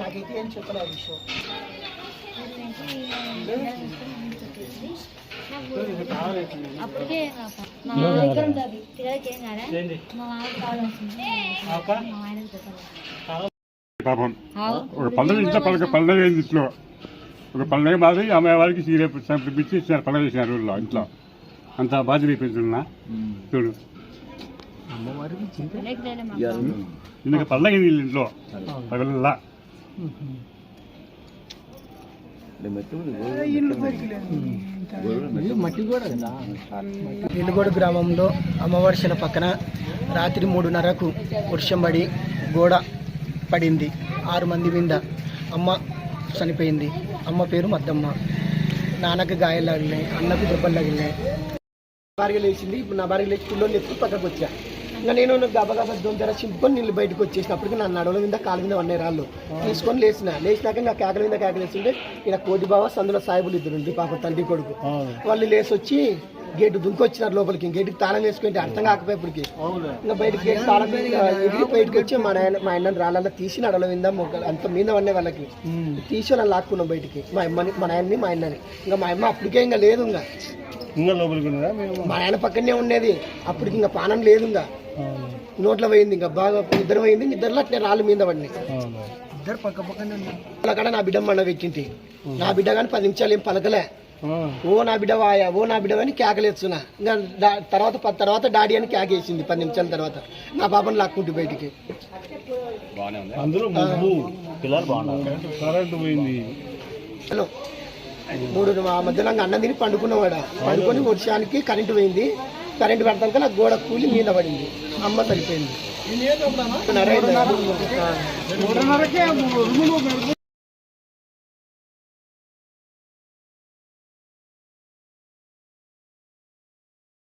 నాకైతే ఏం చెప్పలేదు విషయం. అప్పటికే పాపం ఒక పండుగ ఇంట్లో పండుగ అయింది ఇంట్లో. ఒక పండుగ మాది అమ్మాయి చీర పిలిపించి ఇచ్చారు, పండుగ చేసినారు ఊళ్ళో ఇంట్లో. అంత బాధ్యత అయిపోతున్నా చూడు. ఇందుకు పండుగ అయింది ఇంట్లో పగలల్లా. ఇల్లుగోడు గ్రామంలో అమ్మవారి పక్కన రాత్రి 3:30కు వర్షం పడి గోడ పడింది. 6 మంది మీద అమ్మ చనిపోయింది. అమ్మ పేరు మద్దమ్మ. నాన్నకు గాయాలు తగిలినాయి, అన్నకు దెబ్బలు తగిలినాయి. భార్య లేచింది. ఇప్పుడు నా భార్య లేచి పిల్లలు ఎత్తుకు పక్కకు వచ్చా. ఇంకా నేను గబగబా దొంగర చింపుకొని నీళ్ళు బయటకు వచ్చేసినప్పటికీ నా నడవల మీద కాళ్ళ మీద వన్నే రాళ్ళు తీసుకొని లేచినాక ఇంకా కేకల మీద కేకలేస్తుంటే ఇలా కోటి బావ సందులో సాయిబులు 2 ఉండి పాప తండ్రి కొడుకు వాళ్ళు లేచి వచ్చి గేటు దుంకొచ్చినారు లోపలికి. గేటుకి తాళం వేసుకుంటే అర్థం కాకపోయేప్పటికి ఇంకా బయటకి గేటు తాళం ఎగిరి బయటకు వచ్చి మా ఆయన రాళ్ళ తీసి నడవల మీద అంత మీద వన్నే వాళ్ళకి తీసి వాళ్ళని లాక్కున్నాం బయటికి. మా నాయన్ని మా ఆయనని. ఇంకా మా అమ్మ అప్పటికే ఇంకా లేదు. ఇంకా మా ఆయన పక్కనే ఉండేది. అప్పటికి ఇంకా పానం లేదు. ఇంకా నోట్లో పోయింది. ఇంకా బాగా ఇద్దరు పోయింది. ఇద్దరులో అట్లా రాళ్ళ మీద పడినాయి. ఇద్దరు పక్క పక్కనే అక్కడ నా బిడ్డ మండ పెట్టింటి. నా బిడ్డ కానీ 10 నిమిషాలు ఏం పలకలే. ఓ నా బిడ్డ వాయా, ఓ నా బిడ్డ అని కేకలేస్తున్నా. ఇంకా తర్వాత డాడీ అని కేకేసింది 10 నిమిషాల తర్వాత. నా పాపను లాక్కుంటే బయటికి. హలో 3 మధ్యలో అన్నం తిని పండుకున్నవాడ. పండుకొని వర్షానికి కరెంటు పోయింది. కరెంటు పెడతాక నాకు గోడ కూలి మీద పడింది. అమ్మ సరిపోయింది.